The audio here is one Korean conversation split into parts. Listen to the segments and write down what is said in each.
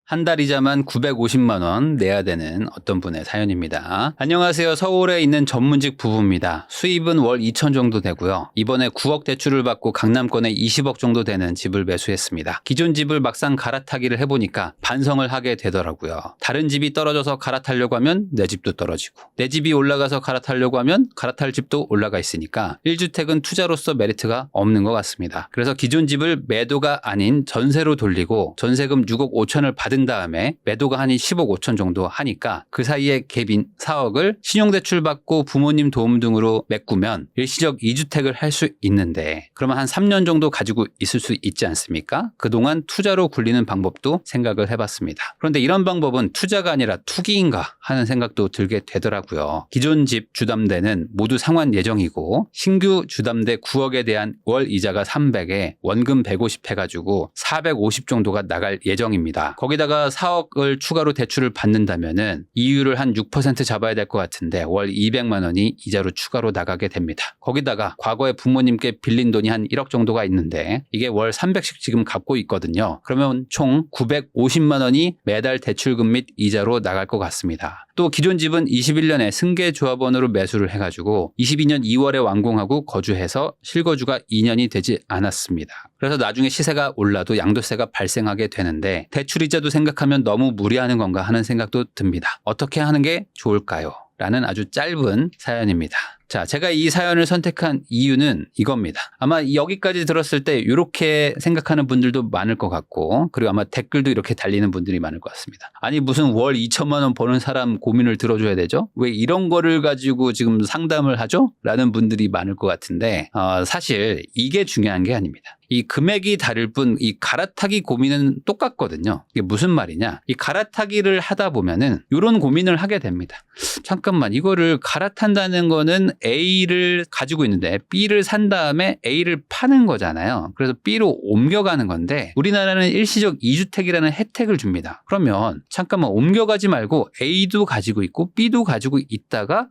한 달 이자만 950만 원 내야 되는 어떤 분의 사연입니다. 안녕하세요. 서울에 있는 전문직 부부입니다. 수입은 월 2천 정도 되고요. 이번에 9억 대출을 받고 강남권에 20억 정도 되는 집을 매수했습니다. 기존 집을 막상 갈아타기를 해보니까 반성을 하게 되더라고요. 다른 집이 떨어져서 갈아타려고 하면 내 집도 떨어지고, 내 집이 올라가서 갈아타려고 하면 갈아탈 집도 올라가 있으니까 1주택은 투자로서 메리트가 없는 것 같습니다. 그래서 기존 집을 매도가 아닌 전세로 돌리고 전세금 6억 5천을 받은 다음에 매도가 한 10억 5천 정도 하니까 그 사이에 갭인 4억을 신용대출 받고 부모님 도움 등으로 메꾸면 일시적 2주택을 할 수 있는데, 그러면 한 3년 정도 가지고 있을 수 있지 않습니까? 그동안 투자로 굴리는 방법도 생각을 해봤습니다. 그런데 이런 방법은 투자가 아니라 투기인가 하는 생각도 들게 되더라고요. 기존 집 주담대는 모두 상환 예정이고 신규 주담대 9억에 대한 월 이자가 300에 원금 150 해가지고 450 정도가 나갈 예정입니다. 거기다가 4억을 추가로 대출을 받는다면은 이율을 한 6% 잡아야 될 것 같은데 월 200만 원이 이자로 추가로 나가게 됩니다. 거기다가 과거에 부모님께 빌린 돈이 한 1억 정도가 있는데 이게 월 300씩 지금 갚고 있거든요. 그러면 총 950만 원이 매달 대출금 및 이자로 나갈 것 같습니다. 또 기존 집은 21년에 승계조합원으로 매수를 해가지고 22년 2월에 완공하고 거주해서 실거주가 2년이 되지 않았습니다. 그래서 나중에 시세가 올라도 양도세가 발생하게 되는데 대출이자도 생각하면 너무 무리하는 건가 하는 생각도 듭니다. 어떻게 하는 게 좋을까요? 라는 아주 짧은 사연입니다. 자, 제가 이 사연을 선택한 이유는 이겁니다. 아마 여기까지 들었을 때 이렇게 생각하는 분들도 많을 것 같고, 그리고 아마 댓글도 이렇게 달리는 분들이 많을 것 같습니다. 아니 무슨 월 2천만 원 버는 사람 고민을 들어줘야 되죠? 왜 이런 거를 가지고 지금 상담을 하죠? 라는 분들이 많을 것 같은데 사실 이게 중요한 게 아닙니다. 이 금액이 다를 뿐 이 갈아타기 고민은 똑같거든요. 이게 무슨 말이냐? 이 갈아타기를 하다 보면은 이런 고민을 하게 됩니다. 잠깐만, 이거를 갈아탄다는 거는 A를 가지고 있는데 B를 산 다음에 A를 파는 거잖아요. 그래서 B로 옮겨가는 건데 우리나라는 일시적 2주택이라는 혜택을 줍니다. 그러면 잠깐만, 옮겨가지 말고 A도 가지고 있고 B도 가지고 있다가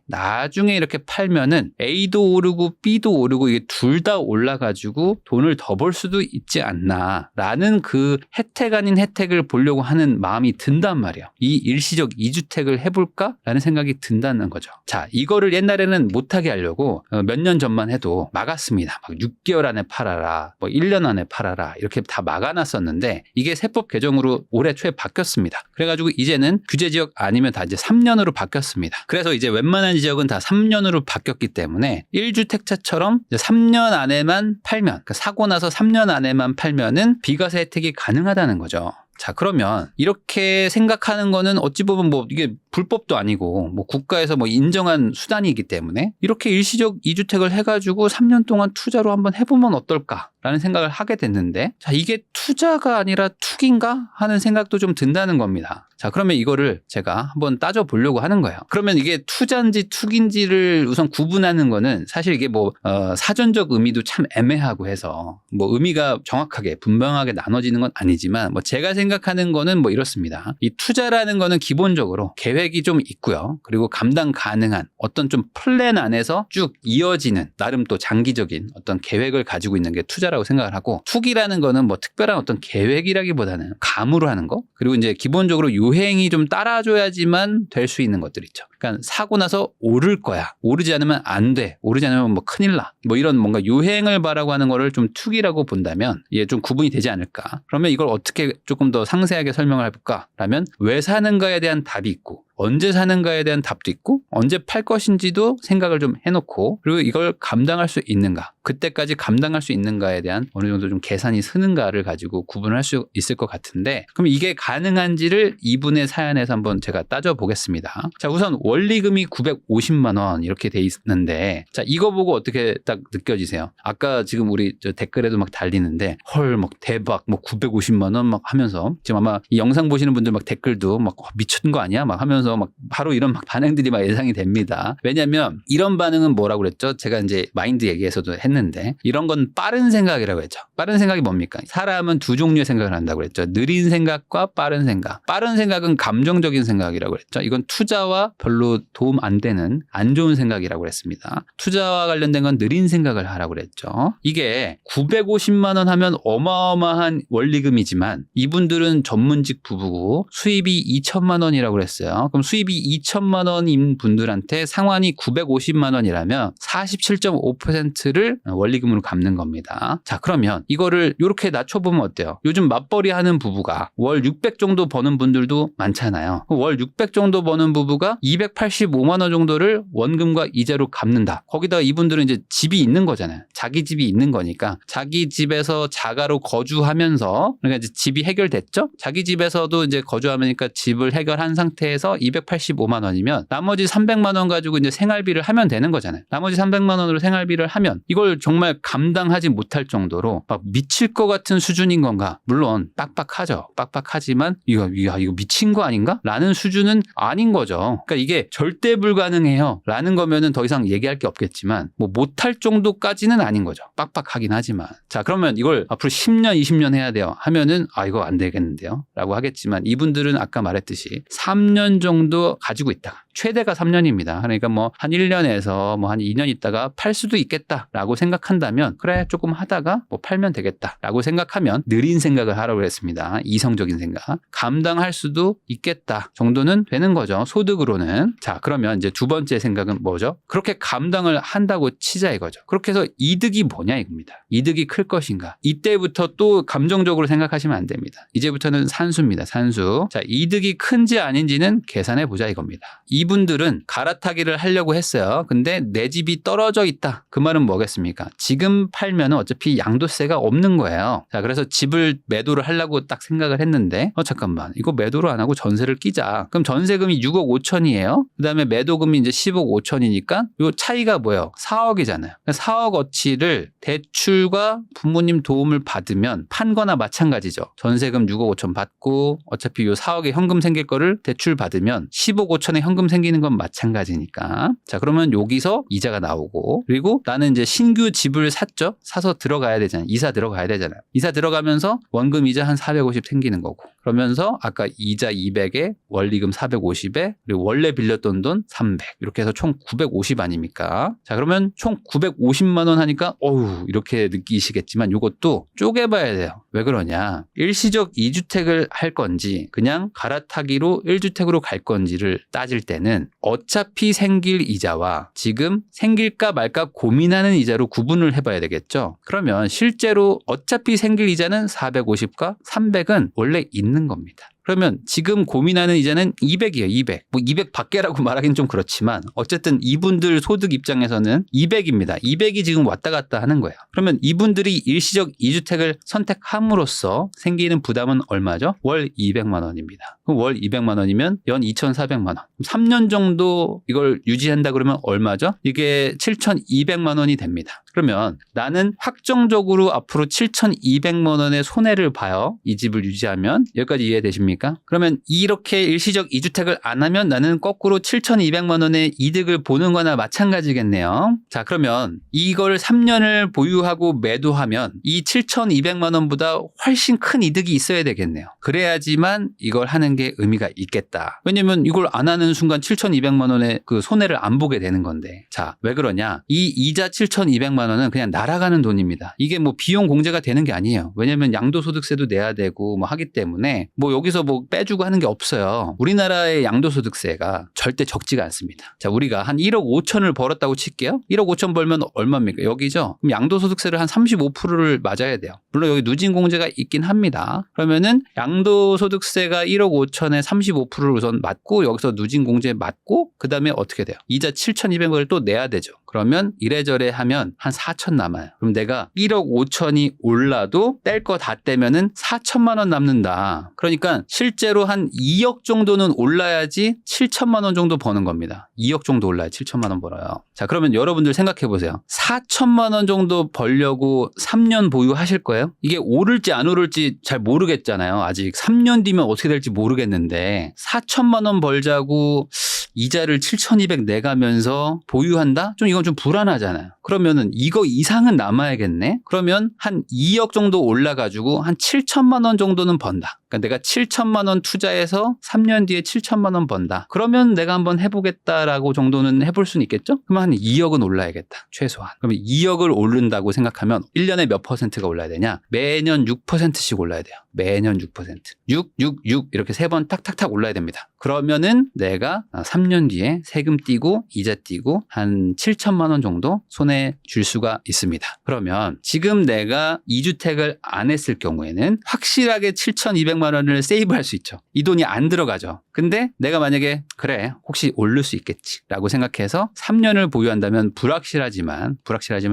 나중에 이렇게 팔면은 A도 오르고 B도 오르고 이게 둘 다 올라가지고 돈을 더 벌 수도 있지 않나라는 그 혜택 아닌 혜택을 보려고 하는 마음이 든단 말이에요. 이 일시적 2주택을 해볼까라는 생각이 든다는 거죠. 자, 이거를 옛날에는 못하게 하려고 몇 년 전만 해도 막았습니다. 막 6개월 안에 팔아라, 뭐 1년 안에 팔아라, 이렇게 다 막아놨었는데 이게 세법 개정으로 올해 초에 바뀌었습니다. 그래가지고 이제는 규제지역 아니면 다 이제 3년으로 바뀌었습니다. 그래서 이제 웬만한 지역은 다 3년으로 바뀌었기 때문에 1주택자처럼 3년 안에만 팔면, 그러니까 사고 나서 3년 안에만 팔면은 비과세 혜택이 가능하다는 거죠. 자, 그러면 이렇게 생각하는 거는 어찌 보면 뭐 이게 불법도 아니고 뭐 국가에서 뭐 인정한 수단이기 때문에 이렇게 일시적 2주택을 해가지고 3년 동안 투자로 한번 해보면 어떨까라는 생각을 하게 됐는데, 자, 이게 투자가 아니라 투기인가 하는 생각도 좀 든다는 겁니다. 자, 그러면 이거를 제가 한번 따져보려고 하는 거예요. 그러면 이게 투자인지 투기인지를 우선 구분하는 거는 사실 이게 뭐 사전적 의미도 참 애매하고 해서 뭐 의미가 정확하게 분명하게 나눠지는 건 아니지만 뭐 제가 생각하는 거는 뭐 이렇습니다. 이 투자라는 거는 기본적으로 계획이 좀 있고요. 그리고 감당 가능한 어떤 좀 플랜 안에서 쭉 이어지는 나름 또 장기적인 어떤 계획을 가지고 있는 게 투자라고 생각을 하고, 투기라는 거는 뭐 특별한 어떤 계획이라기보다는 감으로 하는 거, 그리고 이제 기본적으로 유행이 좀 따라줘야지만 될 수 있는 것들 있죠. 그러니까 사고 나서 오를 거야, 오르지 않으면 안 돼, 오르지 않으면 뭐 큰일 나, 뭐 이런 뭔가 유행을 바라고 하는 거를 좀 투기라고 본다면 이게 좀 구분이 되지 않을까. 그러면 이걸 어떻게 조금 더 상세하게 설명을 해볼까 라면, 왜 사는가에 대한 답이 있고 언제 사는가에 대한 답도 있고 언제 팔 것인지도 생각을 좀 해놓고, 그리고 이걸 감당할 수 있는가, 그때까지 감당할 수 있는가에 대한 어느 정도 좀 계산이 서는가를 가지고 구분을 할 수 있을 것 같은데, 그럼 이게 가능한지를 이분의 사연에서 한번 제가 따져보겠습니다. 자, 우선 원리금이 950만 원 이렇게 돼 있는데, 자, 이거 보고 어떻게 딱 느껴지세요? 아까 지금 우리 저 댓글에도 막 달리는데 헐 막 대박 뭐 950만 원 막 하면서, 지금 아마 이 영상 보시는 분들 막 댓글도 막 미친 거 아니야 막 하면서 하면서 막 바로 이런 막 반응들이 막 예상이 됩니다. 왜냐하면 이런 반응은 뭐라고 그랬죠? 제가 이제 마인드 얘기에서도 했는데 이런 건 빠른 생각이라고 했죠. 빠른 생각이 뭡니까? 사람은 두 종류의 생각을 한다고 그랬죠. 느린 생각과 빠른 생각. 빠른 생각은 감정적인 생각이라고 그랬죠. 이건 투자와 별로 도움 안 되는 안 좋은 생각이라고 그랬습니다. 투자와 관련된 건 느린 생각을 하라고 그랬죠. 이게 950만 원 하면 어마어마한 원리금이지만 이분들은 전문직 부부고 수입이 2천만 원이라고 그랬어요. 그럼 수입이 2천만 원인 분들한테 상환이 950만 원이라면 47.5%를 원리금으로 갚는 겁니다. 자, 그러면 이거를 이렇게 낮춰보면 어때요? 요즘 맞벌이 하는 부부가 월 600 정도 버는 분들도 많잖아요. 월 600 정도 버는 부부가 285만 원 정도를 원금과 이자로 갚는다. 거기다가 이분들은 이제 집이 있는 거잖아요. 자기 집이 있는 거니까 자기 집에서 자가로 거주하면서 그러니까 이제 집이 해결됐죠? 자기 집에서도 이제 거주하니까 집을 해결한 상태에서 285만 원이면 나머지 300만 원 가지고 이제 생활비를 하면 되는 거잖아요. 나머지 300만 원으로 생활비를 하면 이걸 정말 감당하지 못할 정도로 막 미칠 것 같은 수준인 건가? 물론 빡빡하죠. 빡빡하지만 이거 미친 거 아닌가? 라는 수준은 아닌 거죠. 그러니까 이게 절대 불가능해요. 라는 거면은 더 이상 얘기할 게 없겠지만 뭐 못할 정도까지는 아닌 거죠. 빡빡하긴 하지만. 자, 그러면 이걸 앞으로 10년, 20년 해야 돼요. 하면은 이거 안 되겠는데요. 라고 하겠지만 이분들은 아까 말했듯이 3년 정도 가지고 있다가 최대가 3년입니다. 그러니까 뭐 한 1년에서 뭐 한 2년 있다가 팔 수도 있겠다라고 생각한다면 그래 조금 하다가 뭐 팔면 되겠다라고 생각하면 느린 생각을 하라고 그랬습니다. 이성적인 생각. 감당할 수도 있겠다 정도는 되는 거죠. 소득으로는. 자, 그러면 이제 두 번째 생각은 뭐죠? 그렇게 감당을 한다고 치자 이거죠. 그렇게 해서 이득이 뭐냐 이겁니다. 이득이 클 것인가. 이때부터 또 감정적으로 생각하시면 안 됩니다. 이제부터는 산수입니다. 산수. 자, 이득이 큰지 아닌지는 계산해 보자 이겁니다. 이분들은 갈아타기를 하려고 했어요. 근데 내 집이 떨어져 있다. 그 말은 뭐겠습니까? 지금 팔면 어차피 양도세가 없는 거예요. 자, 그래서 집을 매도를 하려고 딱 생각을 했는데 잠깐만 이거 매도를 안 하고 전세를 끼자. 그럼 전세금이 6억 5천이에요. 그 다음에 매도금이 이제 10억 5천이니까 이 차이가 뭐예요? 4억이잖아요. 4억 어치를 대출과 부모님 도움을 받으면 판거나 마찬가지죠. 전세금 6억 5천 받고 어차피 이 4억에 현금 생길 거를 대출 받으면 10억 5천에 현금 생기는 건 마찬가지니까. 자, 그러면 여기서 이자가 나오고 그리고 나는 이제 신규 집을 샀죠. 사서 들어가야 되잖아요. 이사 들어가야 되잖아요. 이사 들어가면서 원금 이자 한 450 생기는 거고 그러면서 아까 이자 200에 원리금 450에 그리고 원래 빌렸던 돈 300 이렇게 해서 총 950 아닙니까? 자, 그러면 총 950만 원 하니까 어우 이렇게 느끼시겠지만 이것도 쪼개봐야 돼요. 왜 그러냐? 일시적 2주택을 할 건지 그냥 갈아타기로 1주택으로 갈 건지를 따질 때는 어차피 생길 이자와 지금 생길까 말까 고민하는 이자로 구분을 해봐야 되겠죠. 그러면 실제로 어차피 생길 이자는 450과 300은 원래 있는 겁니다. 그러면 지금 고민하는 이자는 200이에요. 200. 뭐 200 밖에라고 말하기는 좀 그렇지만 어쨌든 이분들 소득 입장에서는 200입니다. 200이 지금 왔다 갔다 하는 거예요. 그러면 이분들이 일시적 2주택을 선택함으로써 생기는 부담은 얼마죠? 월 200만 원입니다. 그럼 월 200만 원이면 연 2,400만 원. 3년 정도 이걸 유지한다 그러면 얼마죠? 이게 7,200만 원이 됩니다. 그러면 나는 확정적으로 앞으로 7,200만 원의 손해를 봐요. 이 집을 유지하면. 여기까지 이해되십니까? 그러면 이렇게 일시적 2주택을 안 하면 나는 거꾸로 7,200만 원의 이득을 보는 거나 마찬가지겠네요. 자, 그러면 이걸 3년을 보유하고 매도하면 이 7,200만 원보다 훨씬 큰 이득이 있어야 되겠네요. 그래야지만 이걸 하는 게 의미가 있겠다. 왜냐면 이걸 안 하는 순간 7,200만 원의 그 손해를 안 보게 되는 건데. 자, 왜 그러냐? 이 이자 7,200만 원은 그냥 날아가는 돈입니다. 이게 뭐 비용 공제가 되는 게 아니에요. 왜냐면 양도소득세도 내야 되고 뭐 하기 때문에 뭐 여기서 뭐 빼주고 하는 게 없어요. 우리나라의 양도소득세가 절대 적지가 않습니다. 자, 우리가 한 1억 5천을 벌었다고 칠게요. 1억 5천 벌면 얼마입니까? 여기죠. 그럼 양도소득세를 한 35%를 맞아야 돼요. 물론 여기 누진공제가 있긴 합니다. 그러면은 양도소득세가 1억 5천에 35%를 우선 맞고 여기서 누진공제 맞고 그 다음에 어떻게 돼요? 이자 7,200원을 또 내야 되죠. 그러면 이래저래 하면 한 4천 남아요. 그럼 내가 1억 5천이 올라도 뗄 거 다 떼면은 4천만 원 남는다. 그러니까 실제로 한 2억 정도는 올라야지 7천만 원 정도 버는 겁니다. 2억 정도 올라야 7천만 원 벌어요. 자, 그러면 여러분들 생각해 보세요. 4천만 원 정도 벌려고 3년 보유하실 거예요? 이게 오를지 안 오를지 잘 모르겠잖아요. 아직 3년 뒤면 어떻게 될지 모르겠는데 4천만 원 벌자고 이자를 7,200 내가면서 보유한다? 이건 좀 불안하잖아요. 그러면은 이거 이상은 남아야겠네? 그러면 한 2억 정도 올라가지고 한 7천만 원 정도는 번다. 그러니까 내가 7천만 원 투자해서 3년 뒤에 7천만 원 번다. 그러면 내가 한번 해보겠다라고 정도는 해볼 수는 있겠죠? 그러면 한 2억은 올라야겠다. 최소한. 그러면 2억을 오른다고 생각하면 1년에 몇 퍼센트가 올라야 되냐? 매년 6%씩 올라야 돼요. 매년 6%. 6, 6, 6 이렇게 3번 탁탁탁 올라야 됩니다. 그러면은 내가 3년 뒤에 세금 떼고 이자 떼고 한 7천만 원 정도 손에 줄 수가 있습니다. 그러면 지금 내가 2주택을 안 했을 경우에는 확실하게 7,200만 원을 세이브할 수 있죠. 이 돈이 안 들어가죠. 근데 내가 만약에 그래 혹시 오를 수 있겠지 라고 생각해서 3년을 보유한다면 불확실하지만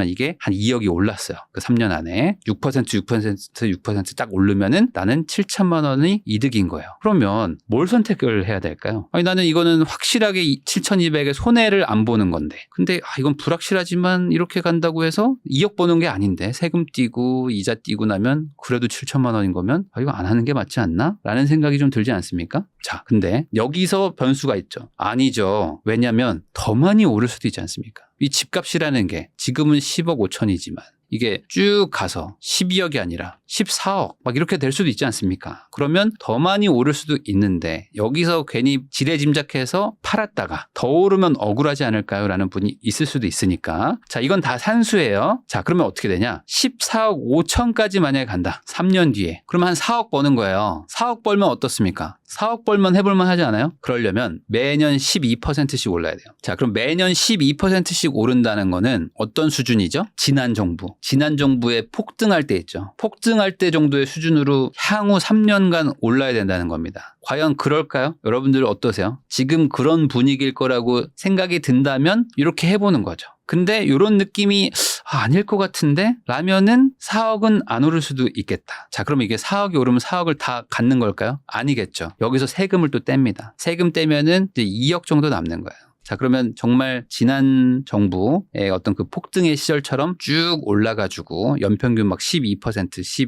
이게 한 2억이 올랐어요. 그 3년 안에 6%딱 오르면은 나는 7천만 원이 이득인 거예요. 그러면 뭘 선택을 해야 될까요? 아니 나는 이거는 확실하게 7,200에 손해를 안 보는 건데 근데 이건 불확실하지만 이렇게 간다고 해서 2억 버는 게 아닌데 세금 떼고 이자 떼고 나면 그래도 7천만 원인 거면 이거 안 하는 게 맞지 않나? 라는 생각이 좀 들지 않습니까? 자, 근데 여기서 변수가 있죠. 아니죠. 왜냐하면 더 많이 오를 수도 있지 않습니까? 이 집값이라는 게 지금은 10억 5천이지만 이게 쭉 가서 12억이 아니라 14억 막 이렇게 될 수도 있지 않습니까? 그러면 더 많이 오를 수도 있는데 여기서 괜히 지레짐작해서 팔았다가 더 오르면 억울하지 않을까요? 라는 분이 있을 수도 있으니까 자 이건 다 산수예요. 자 그러면 어떻게 되냐? 14억 5천까지 만약에 간다. 3년 뒤에. 그러면 한 4억 버는 거예요. 4억 벌면 어떻습니까? 4억 벌면 해볼만 하지 않아요? 그러려면 매년 12%씩 올라야 돼요. 자 그럼 매년 12%씩 오른다는 거는 어떤 수준이죠? 지난 정부의 폭등할 때 있죠. 폭등할 때 정도의 수준으로 향후 3년간 올라야 된다는 겁니다. 과연 그럴까요? 여러분들 어떠세요? 지금 그런 분위기일 거라고 생각이 든다면 이렇게 해보는 거죠. 근데 이런 느낌이 아닐 것 같은데 라면은 4억은 안 오를 수도 있겠다. 자 그러면 이게 4억이 오르면 4억을 다 갖는 걸까요? 아니겠죠. 여기서 세금을 또 뗍니다. 세금 떼면은 이제 2억 정도 남는 거예요. 자 그러면 정말 지난 정부의 어떤 그 폭등의 시절처럼 쭉 올라가지고 연평균 막 12%씩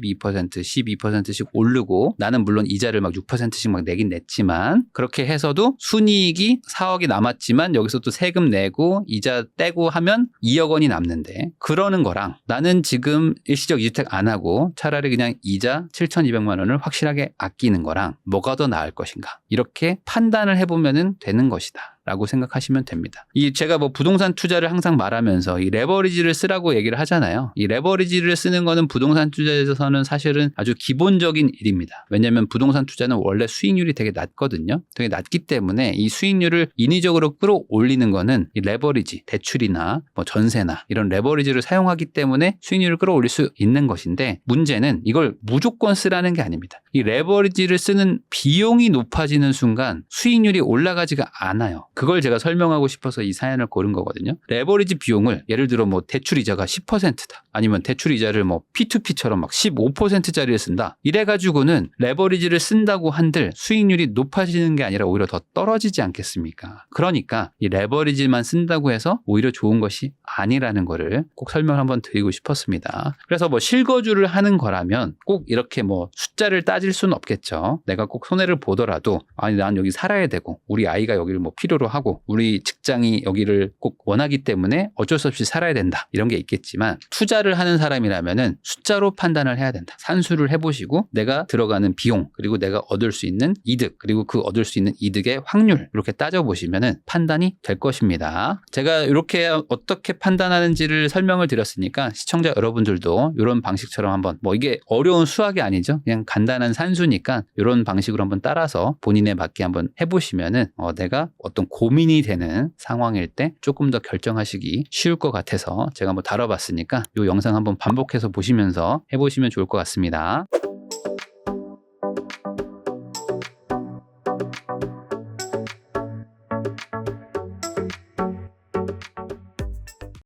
오르고 나는 물론 이자를 막 6%씩 막 내긴 냈지만 그렇게 해서도 순이익이 4억이 남았지만 여기서 또 세금 내고 이자 떼고 하면 2억 원이 남는데 그러는 거랑 나는 지금 일시적 2주택 안 하고 차라리 그냥 이자 7,200만 원을 확실하게 아끼는 거랑 뭐가 더 나을 것인가 이렇게 판단을 해보면 되는 것이다. 라고 생각하시면 됩니다. 제가 부동산 투자를 항상 말하면서 이 레버리지를 쓰라고 얘기를 하잖아요. 이 레버리지를 쓰는 거는 부동산 투자에서는 사실은 아주 기본적인 일입니다. 왜냐하면 부동산 투자는 원래 수익률이 되게 낮거든요. 되게 낮기 때문에 이 수익률을 인위적으로 끌어올리는 거는 이 레버리지, 대출이나 전세나 이런 레버리지를 사용하기 때문에 수익률을 끌어올릴 수 있는 것인데 문제는 이걸 무조건 쓰라는 게 아닙니다. 이 레버리지를 쓰는 비용이 높아지는 순간 수익률이 올라가지가 않아요. 그걸 제가 설명하고 싶어서 이 사연을 고른 거거든요. 레버리지 비용을 예를 들어 대출 이자가 10%다. 아니면 대출 이자를 P2P처럼 막 15%짜리를 쓴다. 이래가지고는 레버리지를 쓴다고 한들 수익률이 높아지는 게 아니라 오히려 더 떨어지지 않겠습니까? 그러니까 이 레버리지만 쓴다고 해서 오히려 좋은 것이 아니라는 거를 꼭 설명을 한번 드리고 싶었습니다. 그래서 실거주를 하는 거라면 꼭 이렇게 숫자를 따질 수는 없겠죠. 내가 꼭 손해를 보더라도 아니 난 여기 살아야 되고 우리 아이가 여기를 필요로 하고 우리 직장이 여기를 꼭 원하기 때문에 어쩔 수 없이 살아야 된다. 이런 게 있겠지만 투자를 하는 사람이라면은 숫자로 판단을 해야 된다. 산수를 해보시고 내가 들어가는 비용 그리고 내가 얻을 수 있는 이득 그리고 그 얻을 수 있는 이득의 확률 이렇게 따져보시면은 판단이 될 것입니다. 제가 이렇게 어떻게 판단하는지를 설명을 드렸으니까 시청자 여러분들도 이런 방식처럼 한번 이게 어려운 수학이 아니죠. 그냥 간단한 산수니까 이런 방식으로 한번 따라서 본인에 맞게 한번 해보시면은 내가 어떤 고민이 되는 상황일 때 조금 더 결정하시기 쉬울 것 같아서 제가 다뤄봤으니까 이 영상 한번 반복해서 보시면서 해보시면 좋을 것 같습니다.